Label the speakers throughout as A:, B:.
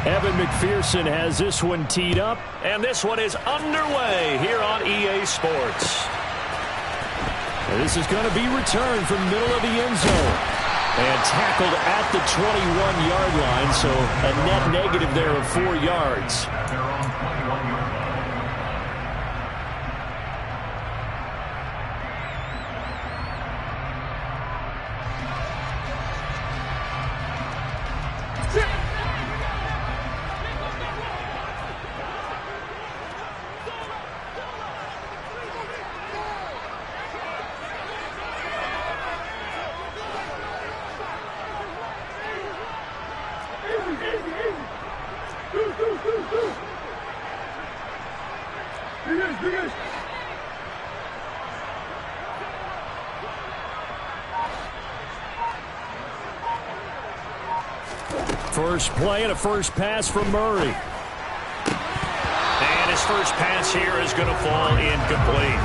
A: Evan McPherson has this one teed up, and this one is underway here on EA Sports. And this is going to be returned from middle of the end zone and tackled at the 21-yard line, so a net negative there of 4 yards. First play and a first pass from Murray.
B: And his first pass here is going to fall incomplete.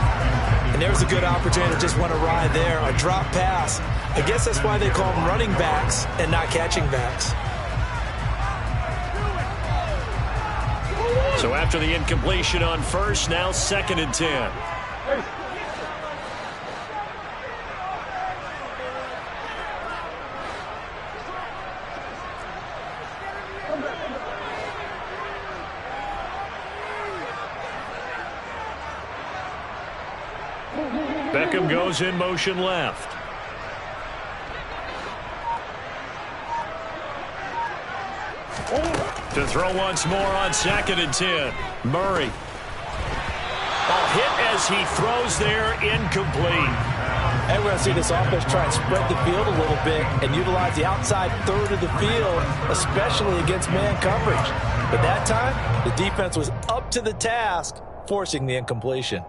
C: And there's a good opportunity to just want to ride there. A drop pass. I guess that's why they call them running backs and not catching backs.
A: So after the incompletion on first, now 2nd and 10. Beckham goes in motion left. To throw once more on 2nd and 10. Murray. Ball hit as he throws there, incomplete.
C: And we're going to see this offense try and spread the field a little bit and utilize the outside third of the field, especially against man coverage. But that time, the defense was up to the task, forcing the incompletion.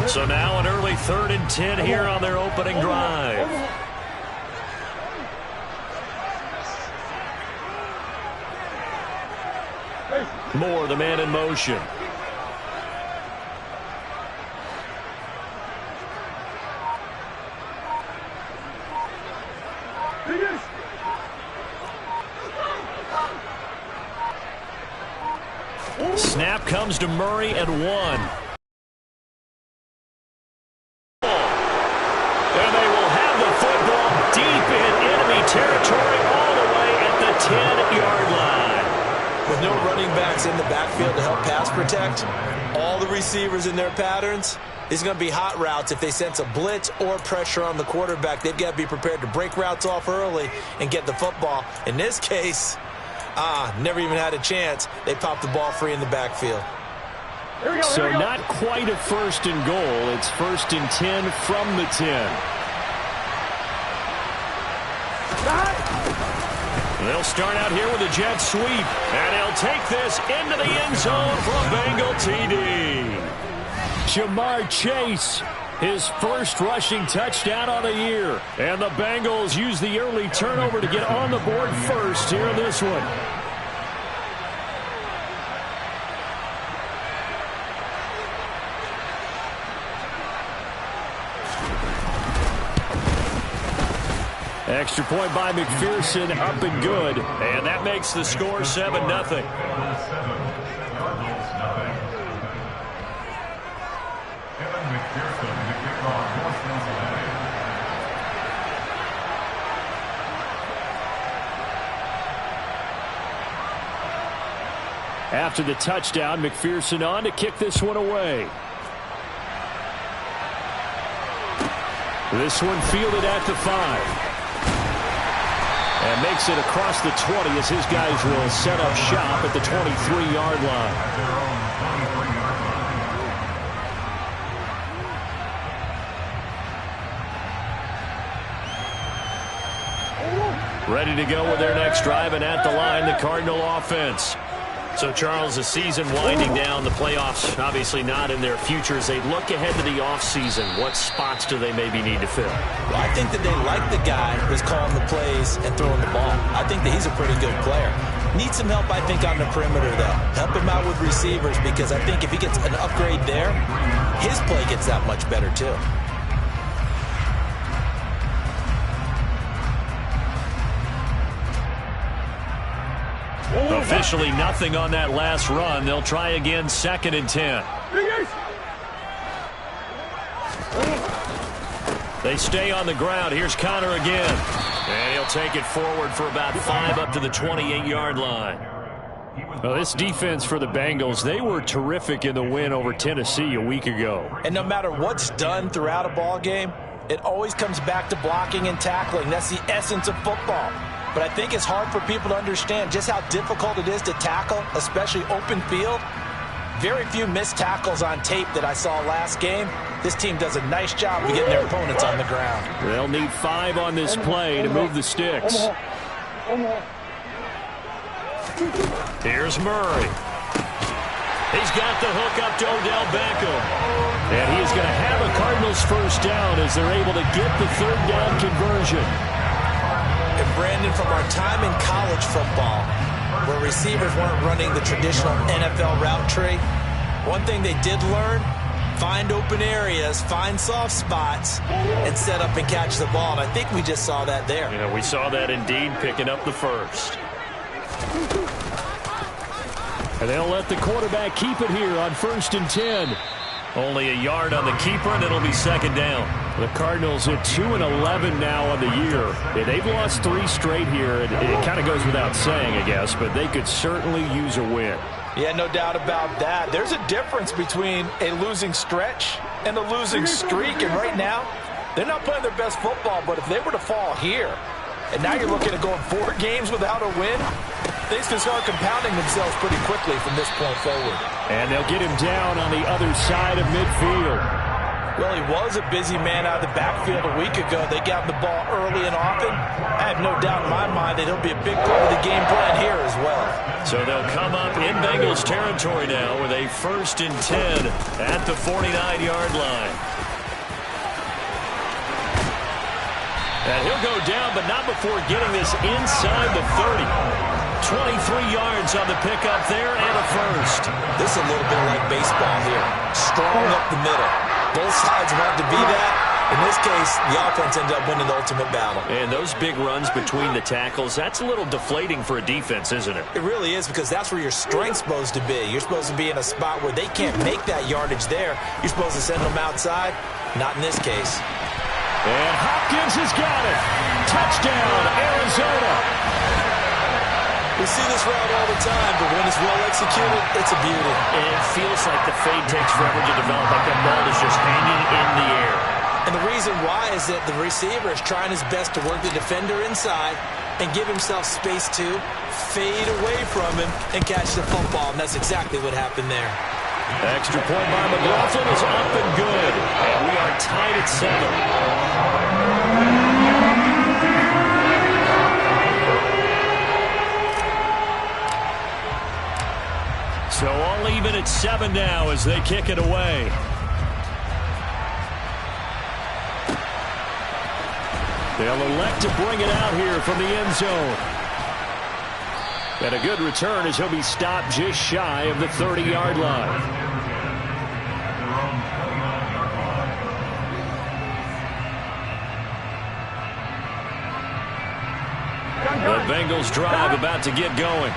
A: So now an early 3rd and 10 here on their opening drive. Moore, the man in motion. Snap comes to Murray at 1.
B: Territory all the way at the 10-yard line.
C: With no running backs in the backfield to help pass protect, all the receivers in their patterns, these are going to be hot routes. If they sense a blitz or pressure on the quarterback, they've got to be prepared to break routes off early and get the football. In this case, never even had a chance. They popped the ball free in the backfield.
A: So not quite a 1st and goal. It's 1st and 10 from the 10. They'll start out here with a jet sweep, and he'll take this into the end zone for a Bengal TD. Jamar Chase, his first rushing touchdown on the year. And the Bengals use the early turnover to get on the board first here in this one. Extra point by McPherson, up and good. And that makes the score 7-0. After the touchdown, McPherson on to kick this one away. This one fielded at the 5. And makes it across the 20 as his guys will set up shop at the 23-yard line. Ready to go with their next drive, and at the line, the Cardinal offense. So, Charles, the season winding down, the playoffs obviously not in their future. As they look ahead to the offseason, what spots do they maybe need to fill?
C: Well, I think that they like the guy who's calling the plays and throwing the ball. I think that he's a pretty good player. Needs some help, I think, on the perimeter, though. Help him out with receivers, because I think if he gets an upgrade there, his play gets that much better, too.
A: Officially nothing on that last run. They'll try again, 2nd and 10. They stay on the ground. Here's Connor again. And he'll take it forward for about 5 up to the 28-yard line. Well, this defense for the Bengals, they were terrific in the win over Tennessee a week ago.
C: And no matter what's done throughout a ball game, it always comes back to blocking and tackling. That's the essence of football. But I think it's hard for people to understand just how difficult it is to tackle, especially open field. Very few missed tackles on tape that I saw last game. This team does a nice job of getting their opponents on the ground.
A: They'll need 5 on this play to move the sticks. Here's Murray. He's got the hook up to Odell Beckham. And he is going to have a Cardinals first down as they're able to get the 3rd down conversion.
C: And Brandon, from our time in college football, where receivers weren't running the traditional NFL route tree, one thing they did learn, find open areas, find soft spots, and set up and catch the ball. And I think we just saw that there.
A: Yeah, we saw that indeed, picking up the first. And they'll let the quarterback keep it here on 1st and 10. Only a yard on the keeper, and it'll be 2nd down. The Cardinals at 2-11 now on the year. They've lost 3 straight here. It kind of goes without saying, I guess, but they could certainly use a win.
C: Yeah, no doubt about that. There's a difference between a losing stretch and a losing streak, and right now, they're not playing their best football, but if they were to fall here, and now you're looking at going 4 games without a win, things can start compounding themselves pretty quickly from this point forward.
A: And they'll get him down on the other side of midfield.
C: Well, he was a busy man out of the backfield a week ago. They got him the ball early and often. I have no doubt in my mind that he'll be a big part of the game plan here as well.
A: So they'll come up in Bengals territory now with a 1st and 10 at the 49-yard line. And he'll go down, but not before getting this inside the 30. 23 yards on the pickup there and a first.
C: This is a little bit like baseball here. Strong up the middle. Both sides want to be that. In this case, the offense ended up winning the ultimate battle.
A: And those big runs between the tackles, that's a little deflating for a defense, isn't it?
C: It really is, because that's where your strength's supposed to be. You're supposed to be in a spot where they can't make that yardage there. You're supposed to send them outside. Not in this case.
A: And Hopkins has got it. Touchdown, Arizona.
C: We see this route all the time, but when it's well executed, it's a beauty.
A: And it feels like the fade takes forever to develop, like that ball is just hanging in the air.
C: And the reason why is that the receiver is trying his best to work the defender inside and give himself space to fade away from him and catch the football, and that's exactly what happened there.
A: Extra point by McLaughlin is up and good. And we are tied at 7. So all even at 7 now as they kick it away. They'll elect to bring it out here from the end zone. And a good return as he'll be stopped just shy of the 30-yard line. The Bengals drive about to get going.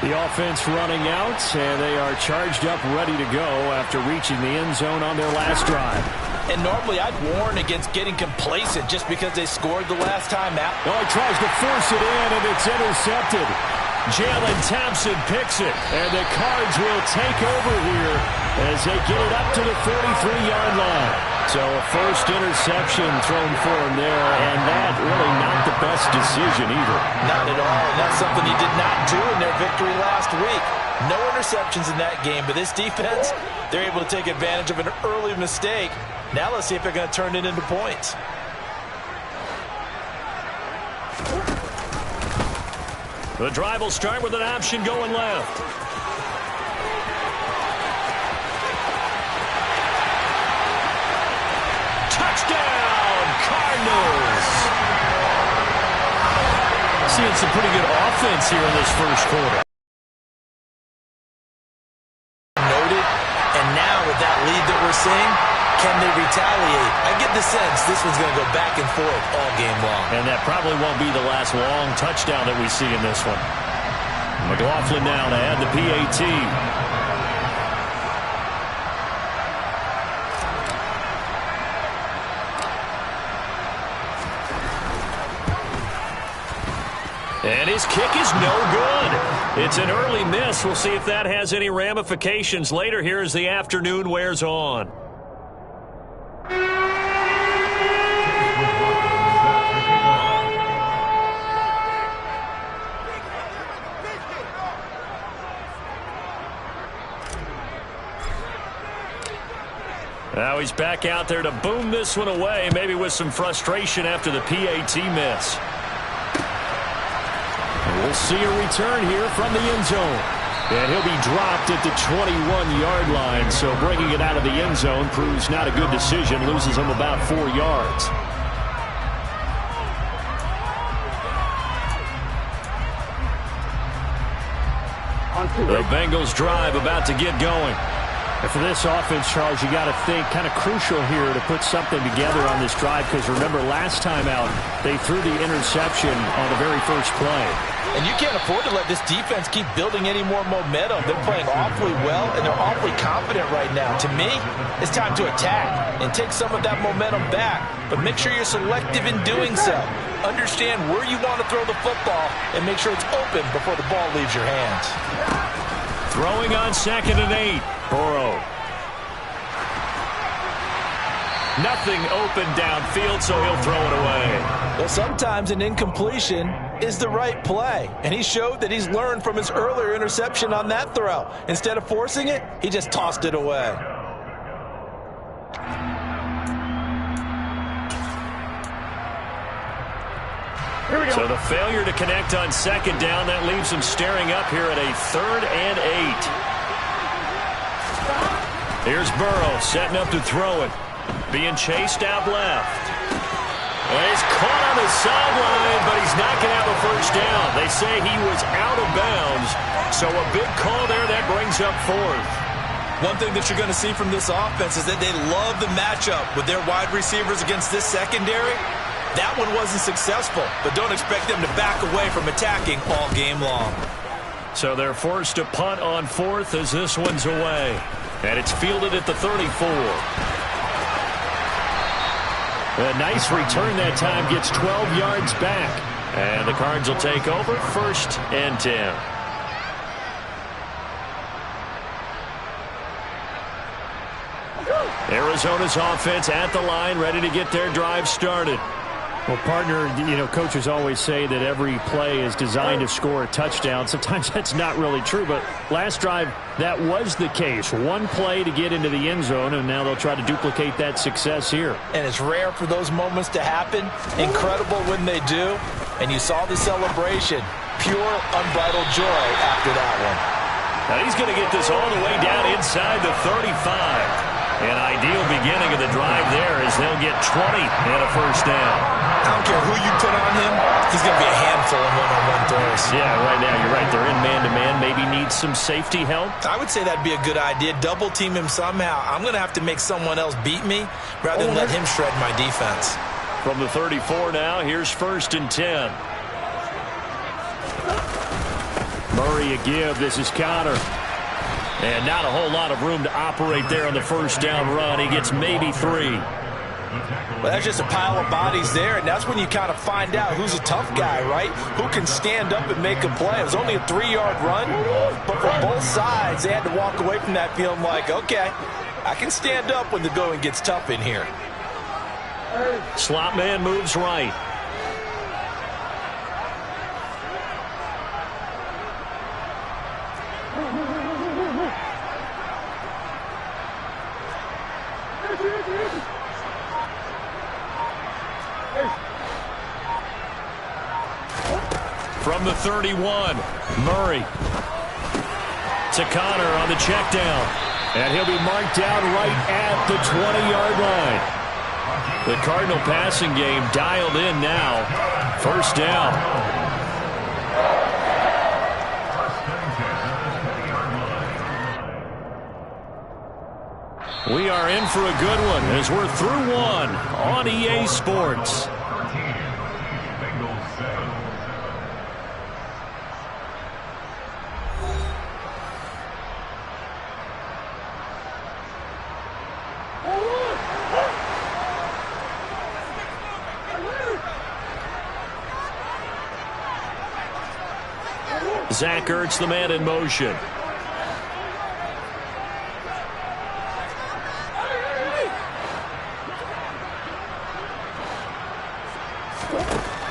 A: The offense running out, and they are charged up, ready to go after reaching the end zone on their last drive.
C: And normally I'd warn against getting complacent just because they scored the last time out.
A: Oh, he tries to force it in, and it's intercepted. Jalen Thompson picks it, and the Cards will take over here as they get it up to the 43-yard line. So a first interception thrown for him there, and that really not the best decision either.
C: Not at all, and that's something he did not do in their victory last week. No interceptions in that game, but this defense, they're able to take advantage of an early mistake. Now let's see if they're going to turn it into points.
A: The drive will start with an option going left. Touchdown, Cardinals! seeing some pretty good offense here in this first quarter.
C: Noted, and now with that lead that we're seeing, can they retaliate? I get the sense this one's going to go back and forth all game long.
A: And that probably won't be the last long touchdown that we see in this one. McLaughlin now to add the PAT. And his kick is no good. It's an early miss. We'll see if that has any ramifications later here as the afternoon wears on. Now he's back out there to boom this one away, maybe with some frustration after the PAT miss. We'll see a return here from the end zone. And he'll be dropped at the 21-yard line, so bringing it out of the end zone proves not a good decision, loses him about 4 yards. The Bengals drive about to get going. And for this offense, Charles, you got to think kind of crucial here to put something together on this drive, because remember last time out they threw the interception on the very first play.
C: And you can't afford to let this defense keep building any more momentum. They're playing awfully well, and they're awfully confident right now. To me, it's time to attack and take some of that momentum back. But make sure you're selective in doing so. Understand where you want to throw the football and make sure it's open before the ball leaves your hands.
A: Throwing on 2nd and 8. Burrow. Nothing open downfield, so he'll throw it away.
C: Well, sometimes an incompletion is the right play, and he showed that he's learned from his earlier interception on that throw. Instead of forcing it, he just tossed it away.
A: Here we go. So the failure to connect on 2nd down, that leaves him staring up here at a 3rd and 8. Here's Burrow setting up to throw it. Being chased out left. Well, he's caught on the sideline, but he's not going to have a first down. They say he was out of bounds, so a big call there that brings up 4th.
C: One thing that you're going to see from this offense is that they love the matchup with their wide receivers against this secondary. That one wasn't successful, but don't expect them to back away from attacking all game long.
A: So they're forced to punt on 4th as this one's away. And it's fielded at the 34. A nice return that time, gets 12 yards back. And the Cards will take over 1st and 10. Arizona's offense at the line, ready to get their drive started. Well, partner, coaches always say that every play is designed to score a touchdown. Sometimes that's not really true, but last drive, that was the case. One play to get into the end zone, and now they'll try to duplicate that success here.
C: And it's rare for those moments to happen. Incredible when they do. And you saw the celebration. Pure, unbridled joy after that one.
A: Now he's going to get this all the way down inside the 35. An ideal beginning of the drive there as they'll get 20 and a first down.
C: I don't care who you put on him, he's going to be a handful in one-on-one throws.
A: Yeah, right now, you're right. They're in man-to-man. Maybe need some safety help.
C: I would say that'd be a good idea. Double team him somehow. I'm going to have to make someone else beat me rather than let him shred my defense.
A: From the 34 now, here's 1st and 10. Murray a give. This is Connor. And not a whole lot of room to operate there on the first down run. He gets maybe 3.
C: Well, that's just a pile of bodies there, and that's when you kind of find out who's a tough guy, right? Who can stand up and make a play. It was only a 3-yard run, but for both sides, they had to walk away from that feeling like, okay, I can stand up when the going gets tough in here.
A: Slot man moves right. From the 31, Murray to Connor on the check down. And he'll be marked down right at the 20-yard line. The Cardinal passing game dialed in now. First down. We are in for a good one as we're through one on EA Sports. Zach Ertz, the man in motion.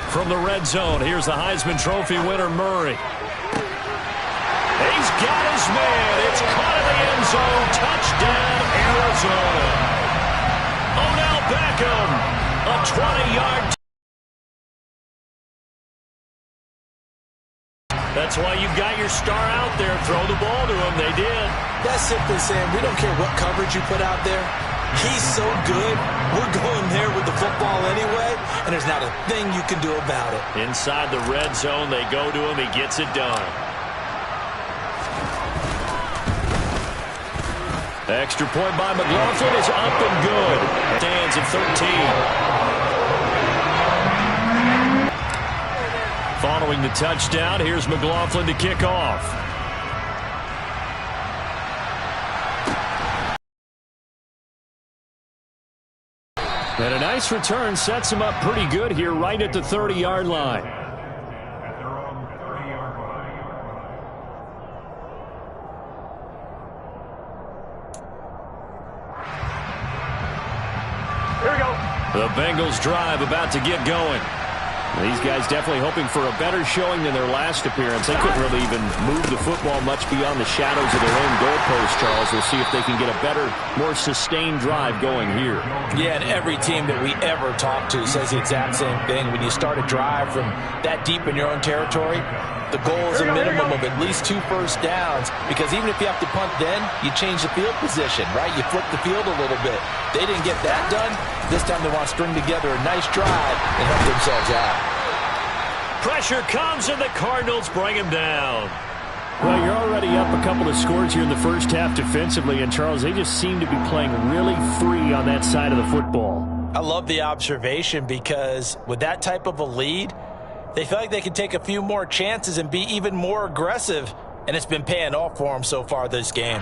A: From the red zone, here's the Heisman Trophy winner, Murray. He's got his man. It's caught in the end zone. Touchdown, Arizona. Odell Beckham, a 20-yard. That's why you've got your star out there. Throw the ball to him. They did.
C: That's simply saying we don't care what coverage you put out there. He's so good, we're going there with the football anyway, and there's not a thing you can do about it.
A: Inside the red zone, they go to him. He gets it done. Extra point by McLaughlin is up and good. Stands at 13. Following the touchdown, here's McLaughlin to kick off. And a nice return sets him up pretty good here right at the 30-yard line.
B: Here we go.
A: The Bengals drive about to get going. These guys definitely hoping for a better showing than their last appearance. They couldn't really even move the football much beyond the shadows of their own goalpost, Charles. We'll see if they can get a better, more sustained drive going here.
C: Yeah, and every team that we ever talk to says the exact same thing. When you start a drive from that deep in your own territory, the goal is a minimum of at least 2 first downs, because even if you have to punt then, you change the field position, right? You flip the field a little bit. They didn't get that done. This time they want to string together a nice drive and help themselves out.
A: Pressure comes and the Cardinals bring him down. Well, you're already up a couple of scores here in the first half defensively, and Charles, they just seem to be playing really free on that side of the football.
C: I love the observation, because with that type of a lead, they feel like they can take a few more chances and be even more aggressive, and it's been paying off for them so far this game.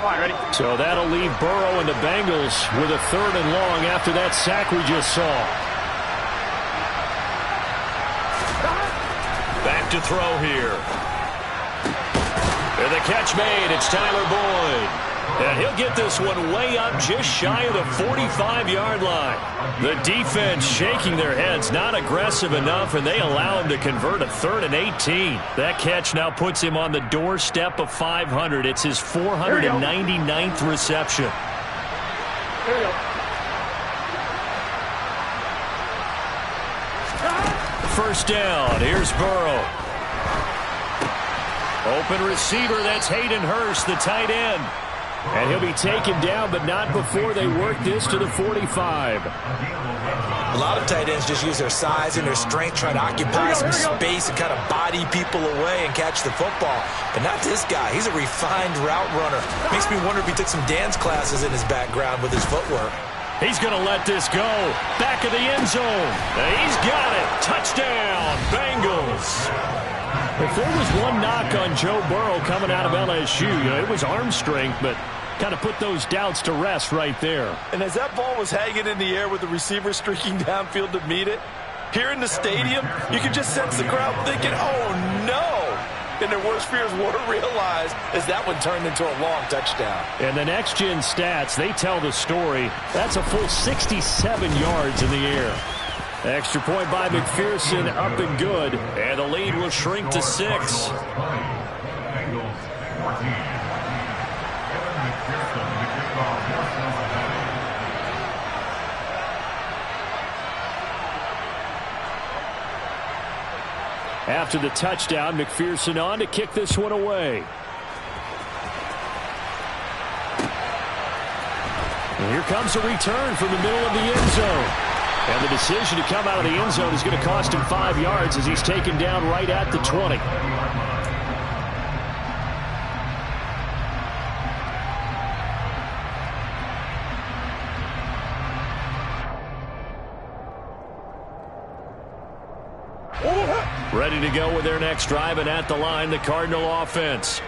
B: Ready?
A: So that'll leave Burrow and the Bengals with a 3rd and long after that sack we just saw. Back to throw here. And the catch made. It's Tyler Boyd. And he'll get this one way up just shy of the 45-yard line. The defense shaking their heads, not aggressive enough, and they allow him to convert a 3rd and 18. That catch now puts him on the doorstep of 500. It's his 499th reception.
B: Here we go.
A: First down. Here's Burrow. Open receiver. That's Hayden Hurst, the tight end. And he'll be taken down, but not before they work this to the 45.
C: A lot of tight ends just use their size and their strength, trying to occupy some space and kind of body people away and catch the football. But not this guy. He's a refined route runner. Makes me wonder if he took some dance classes in his background with his footwork.
A: He's going to let this go. Back of the end zone. He's got it. Touchdown, Bengals. If there was one knock on Joe Burrow coming out of LSU, it was arm strength, but kind of put those doubts to rest right there.
C: And as that ball was hanging in the air with the receiver streaking downfield to meet it, here in the stadium, you could just sense the crowd thinking, oh, no. And their worst fears were realized as that one turned into a long touchdown.
A: And the next-gen stats, they tell the story. That's a full 67 yards in the air. Extra point by McPherson, up and good. And the lead will shrink to 6. After the touchdown, McPherson on to kick this one away. And here comes a return from the middle of the end zone. And the decision to come out of the end zone is going to cost him 5 yards as he's taken down right at the 20. Ready to go with their next drive, and at the line, the Cardinal offense.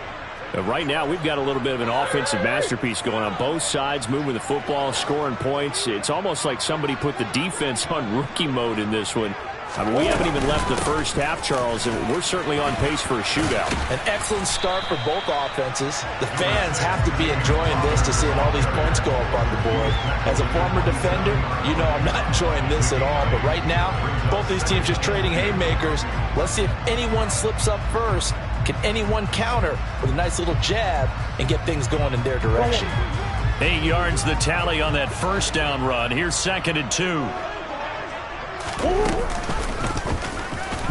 A: Right now, we've got a little bit of an offensive masterpiece going on. Both sides moving the football, scoring points. It's almost like somebody put the defense on rookie mode in this one. I mean, we haven't even left the first half, Charles, and we're certainly on pace for a shootout.
C: An excellent start for both offenses. The fans have to be enjoying this to seeing all these points go up on the board. As a former defender, you know I'm not enjoying this at all. But right now, both these teams just trading haymakers. Let's see if anyone slips up first. Can anyone counter with a nice little jab and get things going in their direction?
A: 8 yards the tally on that first down run. Here's 2nd and 2.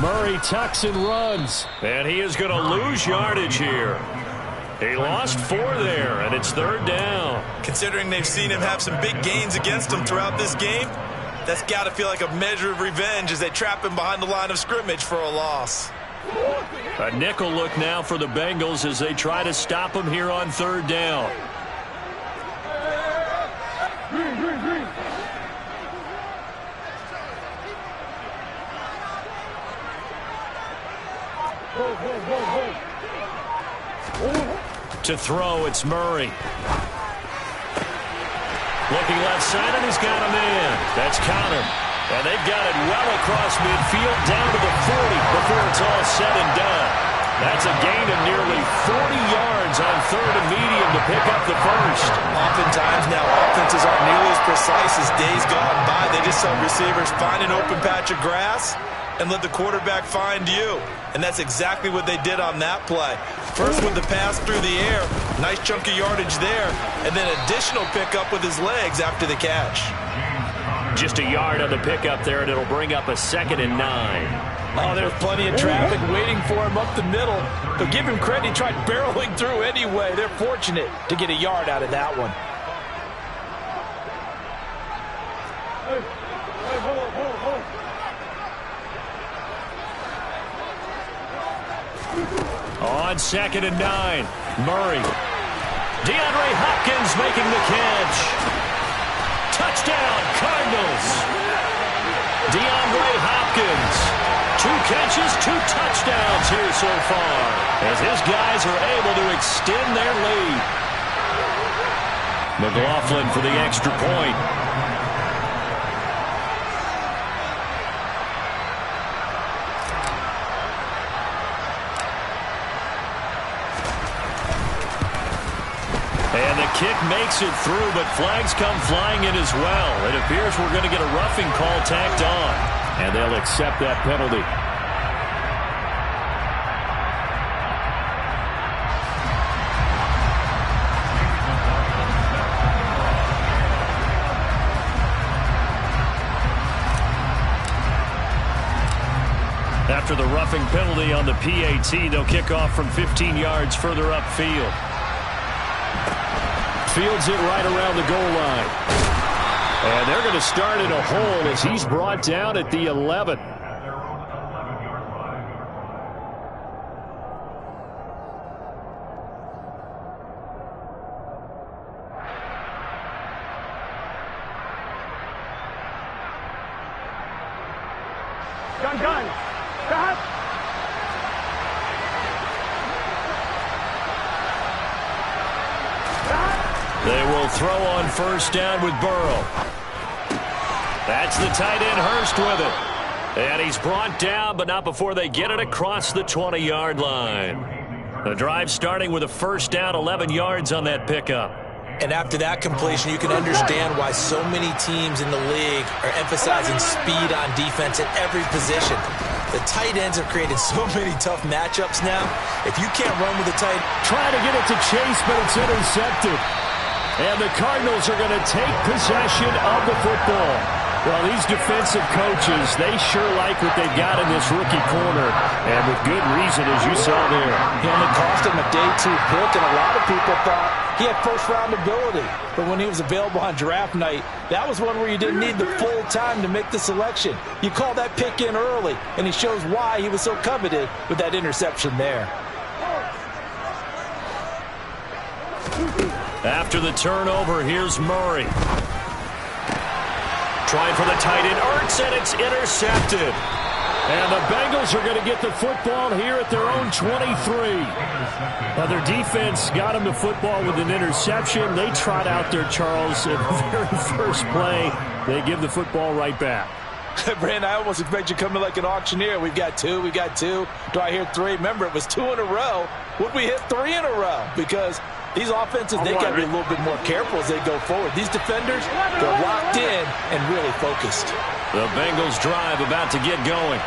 A: Murray tucks and runs. And he is going to lose yardage here. He lost 4 there, and it's 3rd down.
C: Considering they've seen him have some big gains against them throughout this game, that's got to feel like a measure of revenge as they trap him behind the line of scrimmage for a loss.
A: A nickel look now for the Bengals as they try to stop him here on 3rd down. To throw, it's Murray. Looking left side, and he's got a man. That's Connor. And they've got it well across midfield, down to the 40 before it's all said and done. That's a gain of nearly 40 yards on 3rd and medium to pick up the first.
C: Oftentimes now, offenses aren't nearly as precise as days gone by. They just saw receivers find an open patch of grass and let the quarterback find you. And that's exactly what they did on that play. First with the pass through the air, nice chunk of yardage there, and then additional pickup with his legs after the catch.
A: Just a yard on the pickup there, and it'll bring up a 2nd and 9.
C: Oh, there's plenty of traffic waiting for him up the middle. But give him credit, he tried barreling through anyway. They're fortunate to get a yard out of that one.
A: On 2nd and 9, Murray. DeAndre Hopkins making the catch. Touchdown, Cardinals. DeAndre Hopkins. 2 catches, 2 touchdowns here so far, as his guys are able to extend their lead. McLaughlin for the extra point. And the kick makes it through, but flags come flying in as well. It appears we're going to get a roughing call tacked on, and they'll accept that penalty. After the roughing penalty on the PAT, they'll kick off from 15 yards further upfield. Fields it right around the goal line. And they're going to start in a hole as he's brought down at the 11.
B: Gun. Cut.
A: They will throw on 1st down with Burrow. That's the tight end Hurst with it. And he's brought down, but not before they get it across the 20-yard line. The drive starting with a 1st down, 11 yards on that pickup.
C: And after that completion, you can understand why so many teams in the league are emphasizing speed on defense at every position. The tight ends have created so many tough matchups now. If you can't run with the tight,
A: trying to get it to Chase, but it's intercepted. And the Cardinals are going to take possession of the football. Well, these defensive coaches, they sure like what they've got in this rookie corner, and with good reason, as you saw there.
C: He only cost him a day 2 pick, and a lot of people thought he had first-round ability. But when he was available on draft night, that was one where you didn't need the full time to make the selection. You call that pick in early, and he shows why he was so coveted with that interception there.
A: After the turnover, here's Murray. Trying for the tight end, Ertz, and it's intercepted. And the Bengals are going to get the football here at their own 23. Now, their defense got them the football with an interception. They trot out there, Charles, at the very first play. They give the football right back.
C: Brand, I almost expect you coming like an auctioneer. We've got two. Do I hear 3? Remember, it was 2 in a row. Would we hit 3 in a row? Because these offenses, they got to be a little bit more careful as they go forward. These defenders, they're locked in and really focused.
A: The Bengals drive about to get going.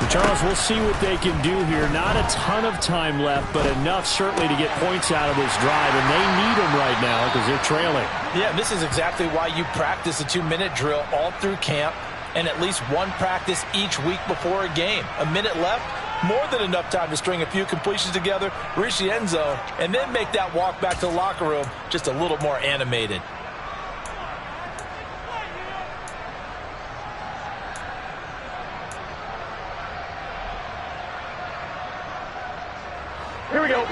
A: Charles, we'll see what they can do here. Not a ton of time left, but enough certainly to get points out of this drive, and they need them right now because they're trailing.
C: Yeah, this is exactly why you practice a 2-minute drill all through camp and at least one practice each week before a game. A minute left, more than enough time to string a few completions together, reach the end zone, and then make that walk back to the locker room just a little more animated.
B: Here we go.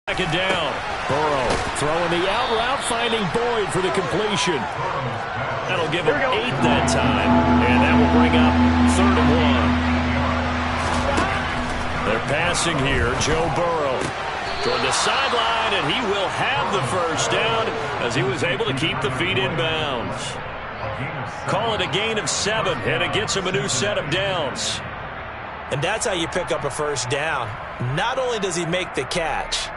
A: Second down. Burrow throwing the out route, finding Boyd for the completion. That'll give him 8 that time, and that will bring up 3rd and 1. They're passing here. Joe Burrow toward the sideline, and he will have the first down as he was able to keep the feet in bounds. Call it a gain of 7, and it gets him a new set of downs.
C: And that's how you pick up a first down. Not only does he make the catch,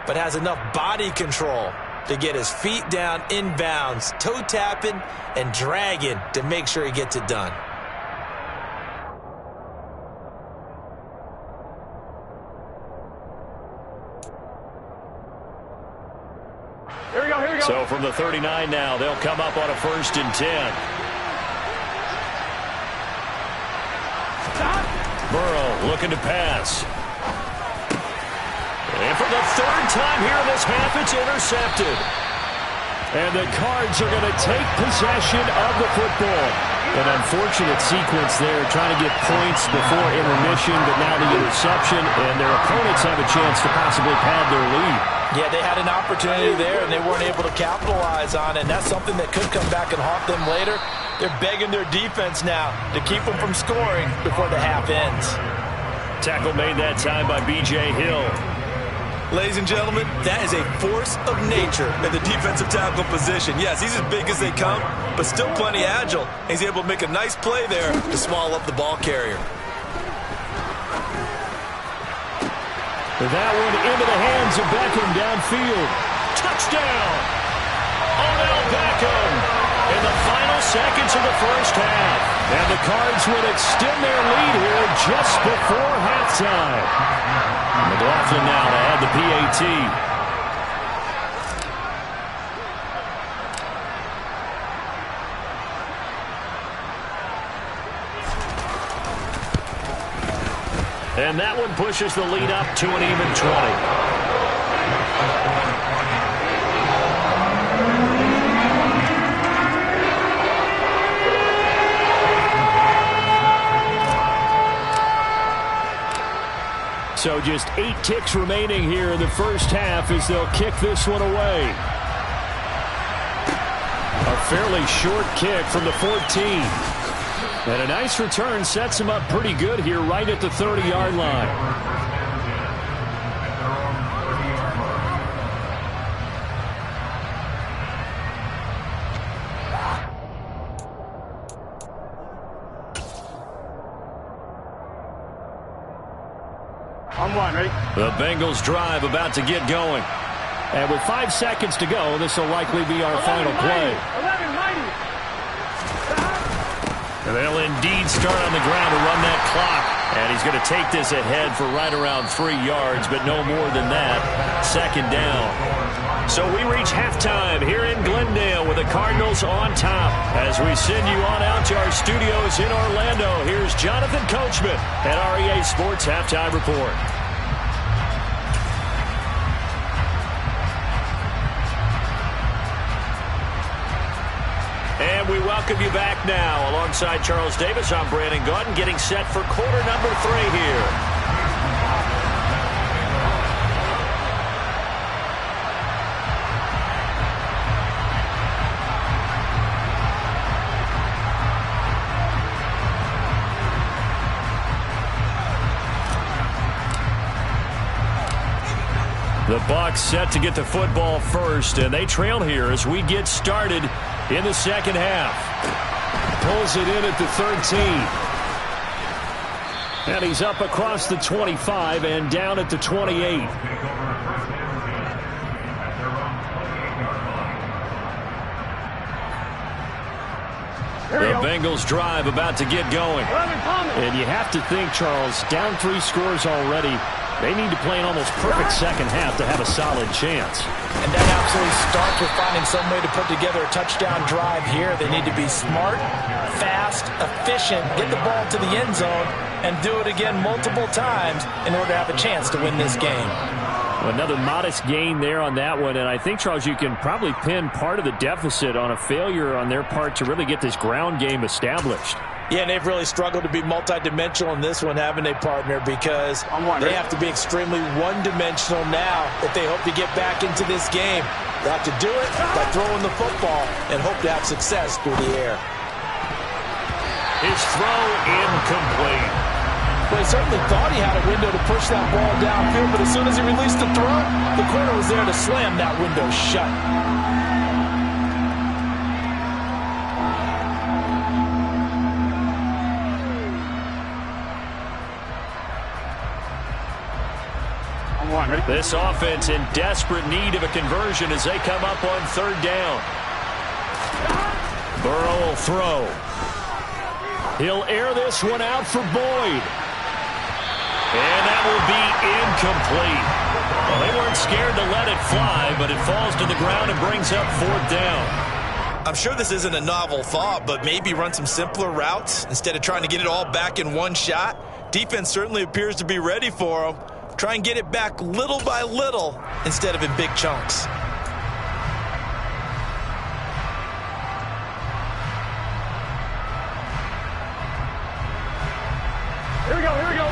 C: but has enough body control to get his feet down in bounds, toe tapping and dragging to make sure he gets it done.
B: Here we go.
A: So from the 39 now, they'll come up on a 1st and 10. Burrow looking to pass. And for the 3rd time here in this half, it's intercepted. And the Cards are going to take possession of the football. An unfortunate sequence there, trying to get points before intermission, but now the interception, and their opponents have a chance to possibly pad their lead.
C: Yeah, they had an opportunity there, and they weren't able to capitalize on it. And that's something that could come back and haunt them later. They're begging their defense now to keep them from scoring before the half ends.
A: Tackle made that time by B.J. Hill.
C: Ladies and gentlemen, that is a force of nature in the defensive tackle position. Yes, he's as big as they come, but still plenty agile. He's able to make a nice play there to swallow up the ball carrier.
A: That one into the hands of Beckham downfield. Touchdown! Odell Beckham in the final seconds of the first half. And the Cards would extend their lead here just before halftime. McLaughlin now to add the PAT. And that one pushes the lead up to an even 20. So just 8 ticks remaining here in the first half as they'll kick this one away. A fairly short kick from the 14. And a nice return sets him up pretty good here right at the 30-yard line.
B: On one, ready?
A: The Bengals drive about to get going. And with 5 seconds to go, this will likely be our final play.
B: 11, mighty.
A: And they'll indeed start on the ground to run that clock. And he's going to take this ahead for right around 3 yards, but no more than that. 2nd down. So we reach halftime here in Glendale with the Cardinals on top. As we send you on out to our studios in Orlando, here's Jonathan Coachman at REA Sports Halftime Report. And we welcome you back now. Alongside Charles Davis, I'm Brandon Gaudin, getting set for quarter number 3 here. The Bucs set to get the football first, and they trail here as we get started in the second half. Pulls it in at the 13. And he's up across the 25 and down at the 28. The Bengals drive about to get going. And you have to think, Charles, down 3 scores already. They need to play an almost perfect second half to have a solid chance.
C: And that absolutely starts with finding some way to put together a touchdown drive here. They need to be smart, fast, efficient, get the ball to the end zone, and do it again multiple times in order to have a chance to win this game.
A: Another modest gain there on that one, and I think, Charles, you can probably pin part of the deficit on a failure on their part to really get this ground game established.
C: Yeah, and they've really struggled to be multidimensional in this one, haven't they, partner? Because they have to be extremely one-dimensional now if they hope to get back into this game. They have to do it by throwing the football and hope to have success through the air.
A: His throw incomplete.
C: Well, he certainly thought he had a window to push that ball downfield, but as soon as he released the throw, the corner was there to slam that window shut.
A: This offense in desperate need of a conversion as they come up on 3rd down. Burrow will throw. He'll air this one out for Boyd. And that will be incomplete. Well, they weren't scared to let it fly, but it falls to the ground and brings up 4th down.
C: I'm sure this isn't a novel thought, but maybe run some simpler routes instead of trying to get it all back in one shot. Defense certainly appears to be ready for them. Try and get it back little by little instead of in big chunks.
B: Here we go, here we go.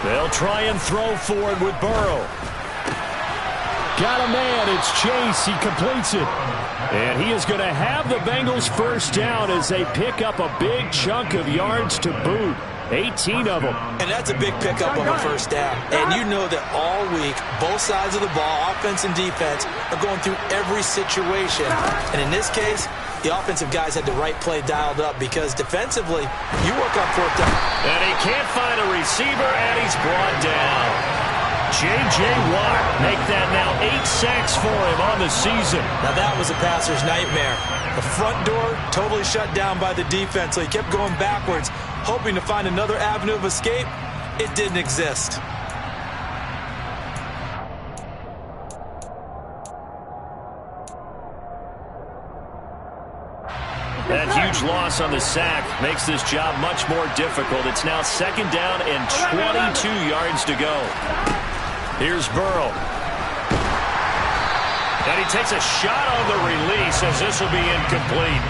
A: They'll try and throw for it with Burrow. Got a man, it's Chase, he completes it. And he is going to have the Bengals first down as they pick up a big chunk of yards to boot. 18 of them.
C: And that's a big pickup of a first down. And you know that all week, both sides of the ball, offense and defense, are going through every situation. And in this case, the offensive guys had the right play dialed up because defensively, you work on 4th down.
A: And he can't find a receiver, and he's brought down. J.J. Watt make that now 8 sacks for him on the season.
C: Now that was a passer's nightmare. The front door totally shut down by the defense, so he kept going backwards, hoping to find another avenue of escape. It didn't exist.
A: That huge loss on the sack makes this job much more difficult. It's now 2nd down and 22 yards to go. Here's Burrow. And he takes a shot on the release as this will be incomplete.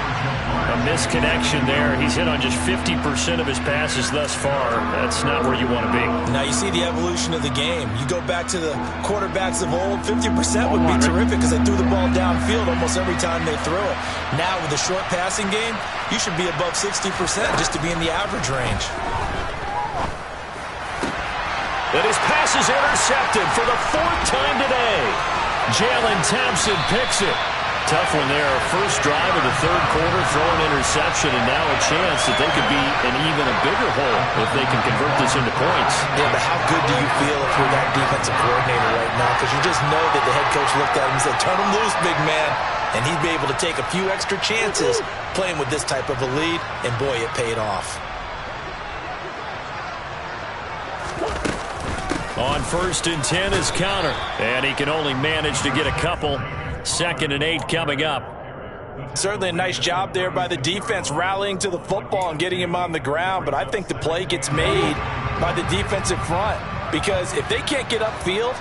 A: A misconnection there. He's hit on just 50% of his passes thus far. That's not where you want to be.
C: Now you see the evolution of the game. You go back to the quarterbacks of old, 50% would be terrific because they threw the ball downfield almost every time they threw it. Now with the short passing game, you should be above 60% just to be in the average range.
A: And his pass is intercepted for the 4th time today. Jalen Thompson picks it. Tough one there. First drive of the 3rd quarter, throw an interception, and now a chance that they could be in even a bigger hole if they can convert this into points.
C: Yeah, but how good do you feel if you're that defensive coordinator right now? Because you just know that the head coach looked at him and said, turn him loose, big man. And he'd be able to take a few extra chances playing with this type of a lead, and boy, it paid off.
A: On 1st and 10 is counter. And he can only manage to get a couple. 2nd and 8 coming up.
C: Certainly a nice job there by the defense rallying to the football and getting him on the ground. But I think the play gets made by the defensive front. Because if they can't get upfield,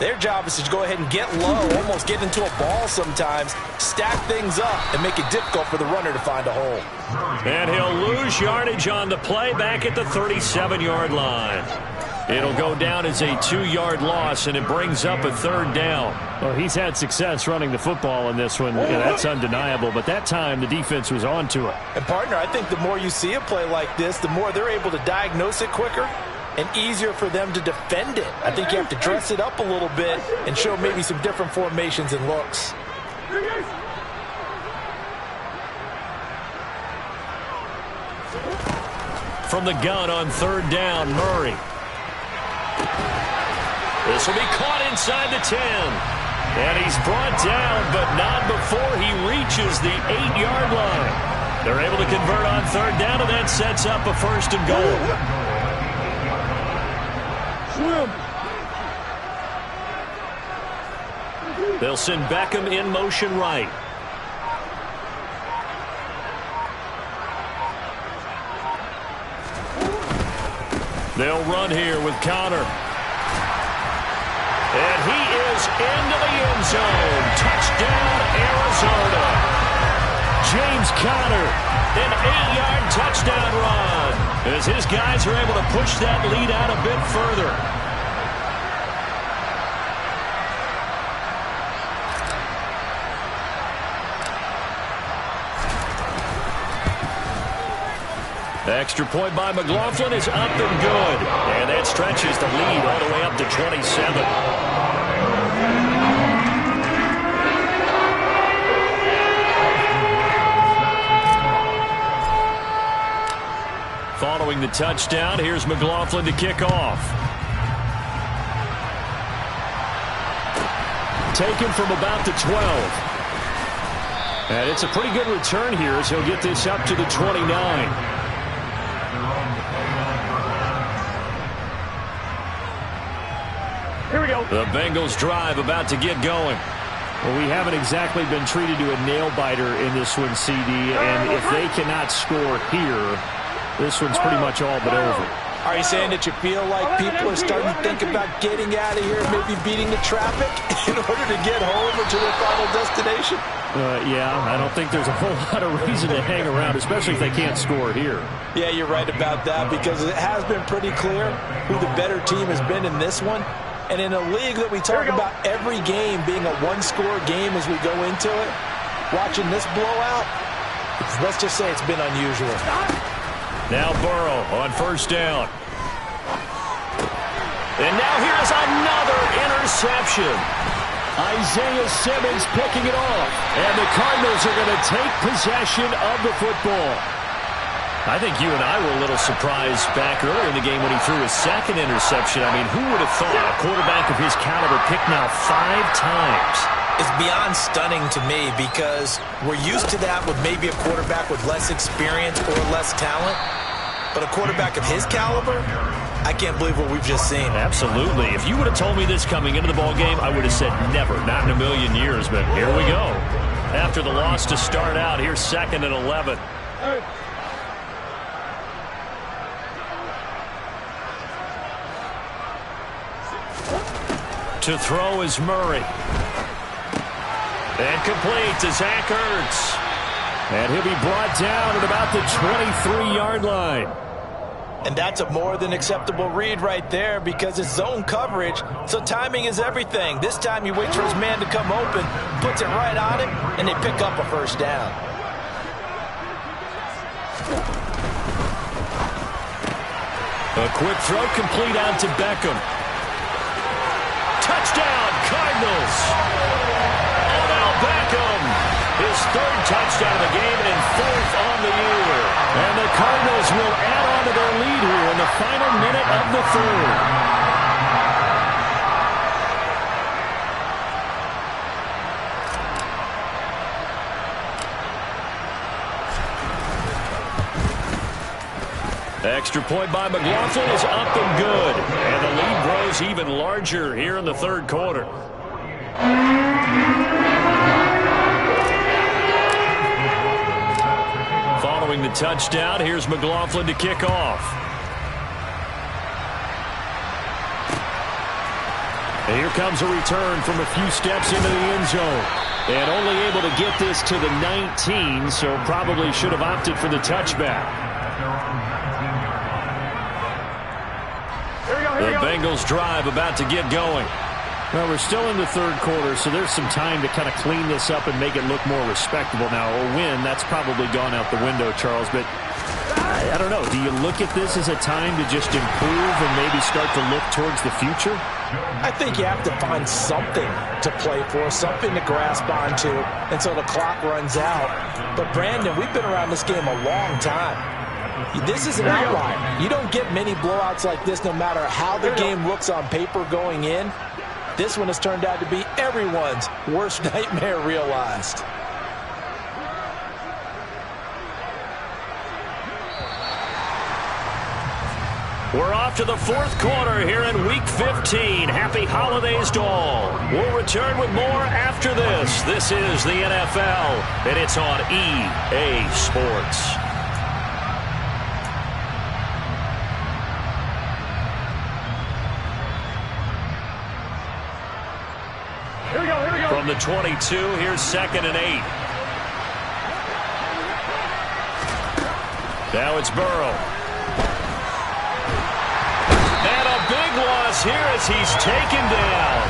C: their job is to go ahead and get low, almost get into a ball sometimes, stack things up, and make it difficult for the runner to find a hole.
A: And he'll lose yardage on the play back at the 37-yard line. It'll go down as a 2-yard loss, and it brings up a 3rd down.
B: Well, he's had success running the football in this one. Yeah, that's undeniable. But that time, the defense was on to it.
C: And, partner, I think the more you see a play like this, the more they're able to diagnose it quicker and easier for them to defend it. I think you have to dress it up a little bit and show maybe some different formations and looks.
A: From the gun on 3rd down, Murray. This will be caught inside the 10. And he's brought down, but not before he reaches the 8-yard line. They're able to convert on 3rd down, and that sets up a 1st and goal. They'll send Beckham in motion right. They'll run here with Conner. And he is into the end zone. Touchdown, Arizona. James Conner, an 8-yard touchdown run, as his guys are able to push that lead out a bit further. Extra point by McLaughlin is up and good. And that stretches the lead all the way up to 27. Following the touchdown, here's McLaughlin to kick off. Taken from about the 12. And it's a pretty good return here as he'll get this up to the 29.
B: Here we go.
A: The Bengals drive about to get going.
B: Well, we haven't exactly been treated to a nail-biter in this one, CD, and if they cannot score here, this one's pretty much all but over.
C: Are you saying that you feel like people are starting to think about getting out of here, maybe beating the traffic in order to get home or to their final destination?
B: Yeah, I don't think there's a whole lot of reason to hang around, especially if they can't score here.
C: Yeah, you're right about that, because it has been pretty clear who the better team has been in this one. And in a league that we talk about every game being a one-score game as we go into it, watching this blowout, let's just say it's been unusual.
A: Now Burrow on 1st down. And now here's another interception.
B: Isaiah Simmons picking it off.
A: And the Cardinals are going to take possession of the football. I think you and I were a little surprised back earlier in the game when he threw his 2nd interception. I mean, who would have thought a quarterback of his caliber picked now 5 times?
C: It's beyond stunning to me, because we're used to that with maybe a quarterback with less experience or less talent. But a quarterback of his caliber, I can't believe what we've just seen.
A: Absolutely. If you would have told me this coming into the ballgame, I would have said never, not in a million years. But here we go. After the loss to start out, here's 2nd and 11. To throw is Murray. And complete to Zach Ertz.
B: And he'll be brought down at about the 23-yard line.
C: And that's a more than acceptable read right there, because it's zone coverage, so timing is everything. This time he waits for his man to come open, puts it right on him, and they pick up a 1st down.
A: A quick throw complete out to Beckham. Touchdown, Cardinals. Odell Beckham, his 3rd touchdown of the game and 4th on the year. And the Cardinals will add on to their lead here in the final minute of the 3rd. Extra point by McLaughlin is up and good. And the lead grows grows even larger here in the third quarter. Following the touchdown, here's McLaughlin to kick off. And here comes a return from a few steps into the end zone. And only able to get this to the 19, so probably should have opted for the touchback. The Bengals drive about to get going. Well, we're still in the third quarter, so there's some time to kind of clean this up and make it look more respectable. Now, a win, that's probably gone out the window, Charles, but I don't know. Do you look at this as a time to just improve and maybe start to look towards the future?
C: I think you have to find something to play for, something to grasp onto until the clock runs out. But, Brandon, we've been around this game a long time. This is an outlier. You don't get many blowouts like this no matter how the game looks on paper going in. This one has turned out to be everyone's worst nightmare realized.
A: We're off to the fourth quarter here in Week 15. Happy holidays to all. We'll return with more after this. This is the NFL, and it's on EA Sports. From the 22, here's 2nd and 8. Now it's Burrow. And a big loss here as he's taken down.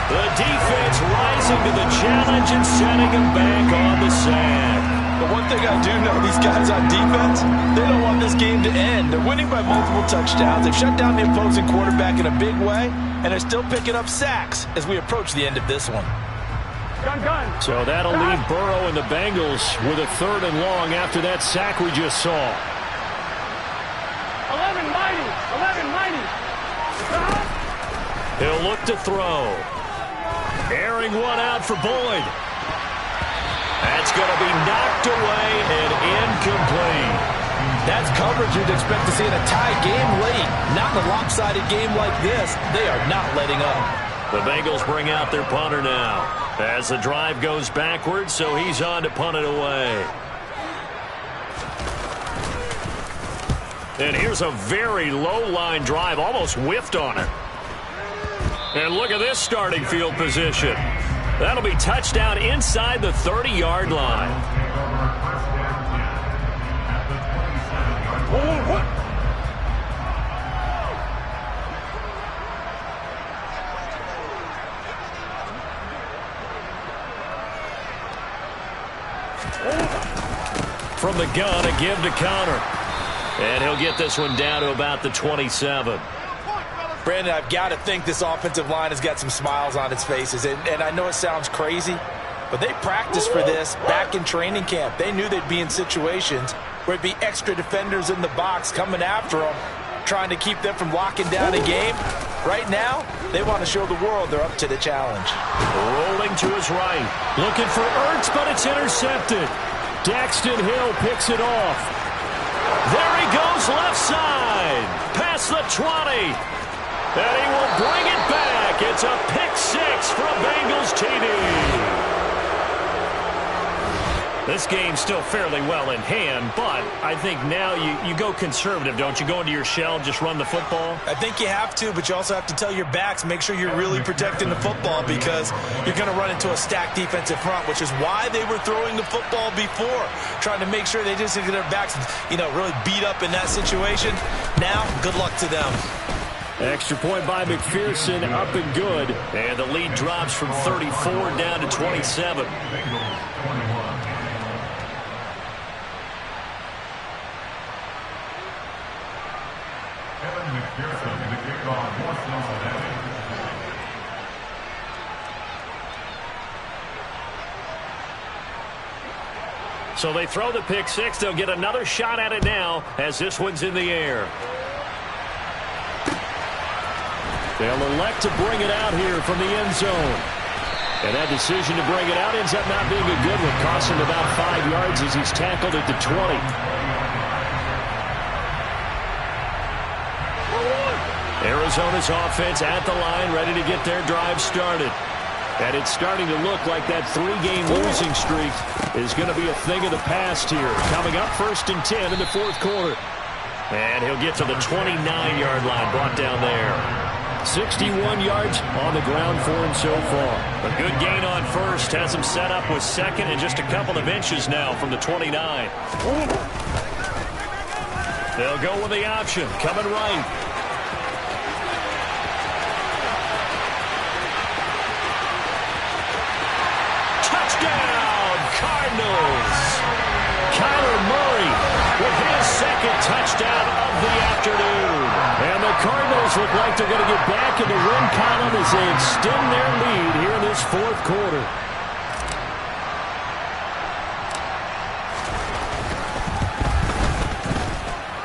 A: The defense rising to the challenge and sending him back on the sand.
C: But one thing I do know, these guys on defense, they don't want this game to end. They're winning by multiple touchdowns. They've shut down the opposing quarterback in a big way, and they're still picking up sacks as we approach the end of this one.
A: So that'll leave Burrow and the Bengals with a 3rd and long after that sack we just saw.
D: 11 mighty.
A: He'll look to throw. Airing one out for Boyd. That's going to be knocked away and incomplete.
C: That's coverage you'd expect to see in a tie game late. Not in a lopsided game like this. They are not letting up.
A: The Bengals bring out their punter now as the drive goes backwards, so he's on to punt it away. And here's a very low-line drive, almost whiffed on it. And look at this starting field position. That'll be touchdown inside the 30-yard line. From the gun, a give to Connor. And he'll get this one down to about the 27.
C: Brandon, I've got to think this offensive line has got some smiles on its faces. And I know it sounds crazy, but they practiced for this back in training camp. They knew they'd be in situations where it'd be extra defenders in the box coming after them, trying to keep them from locking down a game. Right now, they want to show the world they're up to the challenge.
A: Rolling to his right. Looking for Ertz, but it's intercepted. Daxton Hill picks it off. There he goes left side. Past the 20. And he will bring it back. It's a pick six for a Bengals TD. This game's still fairly well in hand, but I think now you go conservative, don't you? Go into your shell, just run the football?
C: I think you have to, but you also have to tell your backs, make sure you're really protecting the football because you're going to run into a stacked defensive front, which is why they were throwing the football before, trying to make sure they just get their backs, really beat up in that situation. Now, good luck to them.
A: Extra point by McPherson, up and good. And the lead drops from 34 down to 27. So they throw the pick six. They'll get another shot at it now as this one's in the air. They'll elect to bring it out here from the end zone. And that decision to bring it out ends up not being a good one. Costs him about 5 yards as he's tackled at the 20. Arizona's offense at the line, ready to get their drive started. And it's starting to look like that 3-game losing streak is going to be a thing of the past here. Coming up 1st and 10 in the 4th quarter. And he'll get to the 29-yard line, brought down there. 61 yards on the ground for him so far. A good gain on first. Has him set up with second and just a couple of inches now from the 29. They'll go with the option. Coming right. Touchdown, Cardinals. Kyler Murray with his second touchdown of the afternoon. And the Cardinals look like they're going to get back in the win column as they extend their lead here in this 4th quarter.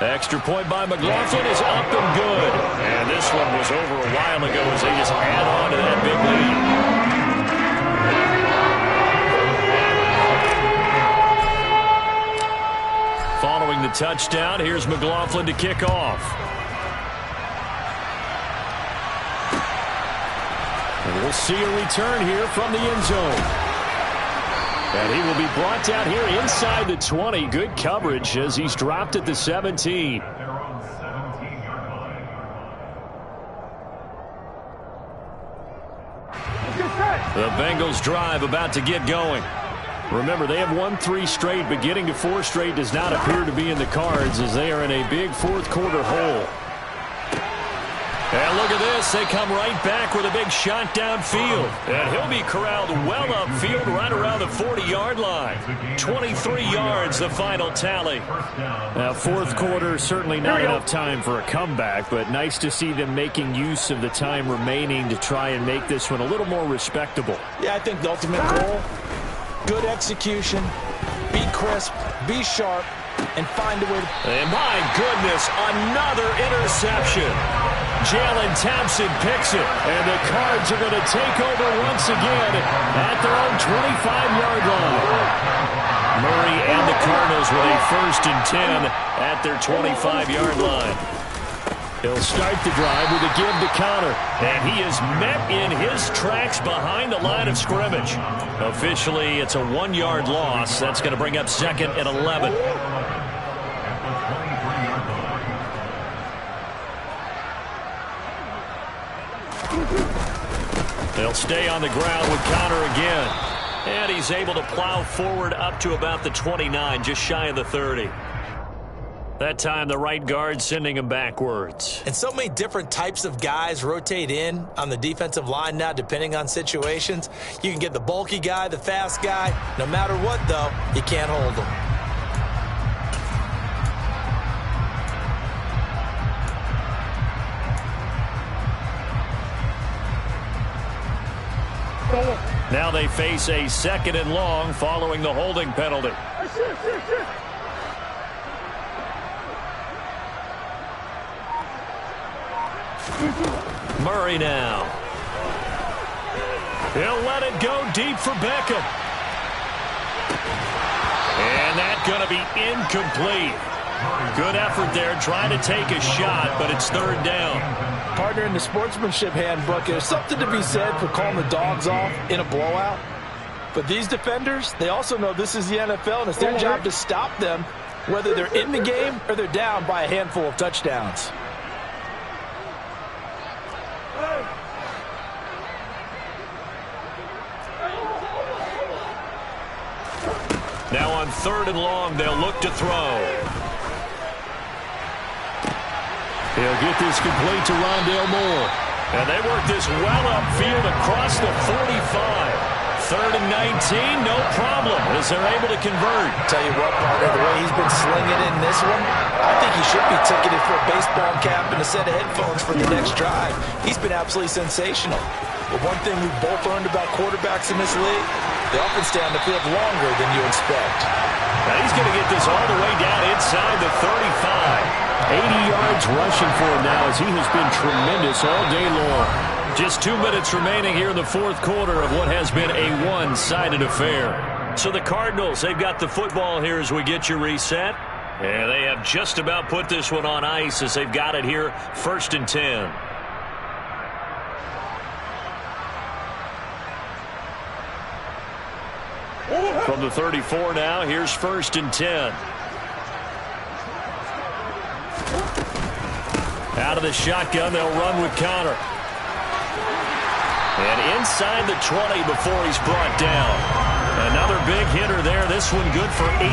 A: Extra point by McLaughlin is up and good. And this one was over a while ago as they just add on to that big lead. Following the touchdown, here's McLaughlin to kick off. And we'll see a return here from the end zone. And he will be brought down here inside the 20. Good coverage as he's dropped at the 17. The Bengals drive about to get going. Remember, they have won 3 straight, but getting to 4 straight does not appear to be in the cards as they are in a big 4th quarter hole. And look at this. They come right back with a big shot downfield. And he'll be corralled well upfield right around the 40-yard line. 23 yards, the final tally.
B: Now, 4th quarter, certainly not enough time for a comeback, but nice to see them making use of the time remaining to try and make this one a little more respectable.
C: Yeah, I think the ultimate goal, good execution, be crisp, be sharp, and find a way to...
A: And my goodness, another interception. Jalen Thompson picks it, and the Cards are going to take over once again at their own 25-yard line. Murray and the Cardinals with a 1st and 10 at their 25-yard line. He'll start the drive with a give to Connor, and he is met in his tracks behind the line of scrimmage. Officially, it's a 1-yard loss. That's going to bring up 2nd and 11. They'll stay on the ground with Connor again. And he's able to plow forward up to about the 29, just shy of the 30. That time, the right guard sending him backwards.
C: And so many different types of guys rotate in on the defensive line now, depending on situations. You can get the bulky guy, the fast guy. No matter what, though, you can't hold them.
A: Now they face a 2nd and long following the holding penalty. Murray now. He'll let it go deep for Beckham. And that's going to be incomplete. Good effort there trying to take a shot, but it's 3rd down.
C: Partner, in the sportsmanship handbook, there's something to be said for calling the dogs off in a blowout. But these defenders, they also know this is the NFL, and it's their job to stop them, whether they're in the game or they're down by a handful of touchdowns.
A: Now on 3rd and long, they'll look to throw. He'll get this complete to Rondale Moore. And they work this well upfield across the 45. 3rd and 19, no problem, as they're able to convert.
C: Tell you what, partner, the way he's been slinging in this one, I think he should be ticketed for a baseball cap and a set of headphones for the next drive. He's been absolutely sensational. But one thing we've both learned about quarterbacks in this league, they often stay on the field longer than you expect.
A: Now he's going to get this all the way down inside the 35.
B: 80 yards rushing for him now as he has been tremendous all day long.
A: Just 2 minutes remaining here in the 4th quarter of what has been a one-sided affair. So the Cardinals, they've got the football here as we get you reset. And they have just about put this one on ice as they've got it here 1st and 10. From the 34 now, here's 1st and 10. Out of the shotgun, they'll run with Connor. And inside the 20 before he's brought down. Another big hitter there. This one good for 18.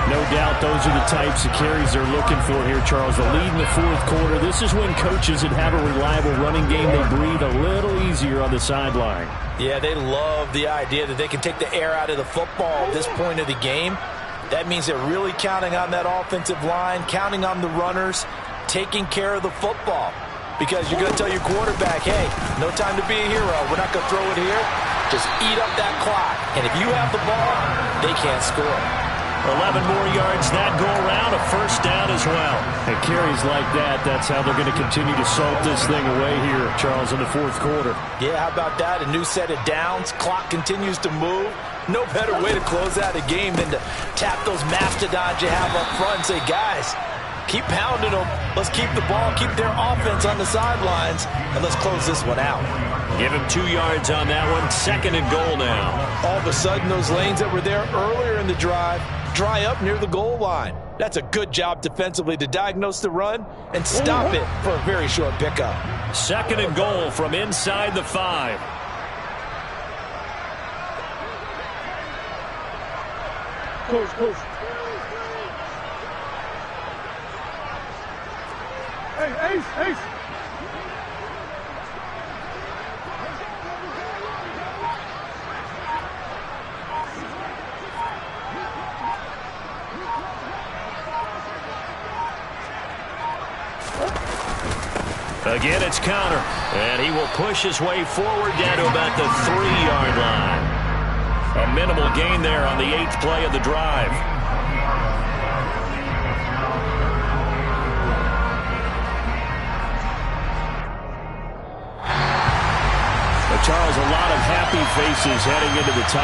B: No doubt those are the types of carries they're looking for here, Charles. The lead in the 4th quarter. This is when coaches that have a reliable running game, they breathe a little easier on the sideline.
C: Yeah, they love the idea that they can take the air out of the football at this point of the game. That means they're really counting on that offensive line, counting on the runners, taking care of the football. Because you're going to tell your quarterback, hey, no time to be a hero. We're not going to throw it here. Just eat up that clock. And if you have the ball, they can't score.
A: 11 more yards that go around, a 1st down as well.
B: And carries like that, that's how they're going to continue to salt this thing away here, Charles, in the 4th quarter.
C: Yeah, how about that? A new set of downs. Clock continues to move. No better way to close out a game than to tap those mastodons you have up front and say, guys, keep pounding them. Let's keep the ball, keep their offense on the sidelines, and let's close this one out.
A: Give him 2 yards on that one. 2nd and goal now.
C: All of a sudden, those lanes that were there earlier in the drive dry up near the goal line. That's a good job defensively to diagnose the run and stop it for a very short pickup.
A: 2nd and goal from inside the 5.
D: Close. Hey, Ace.
A: Again, it's Connor, and he will push his way forward down to about the 3-yard line. A minimal gain there on the 8th play of the drive. Charles, a lot of happy faces heading into the tunnel.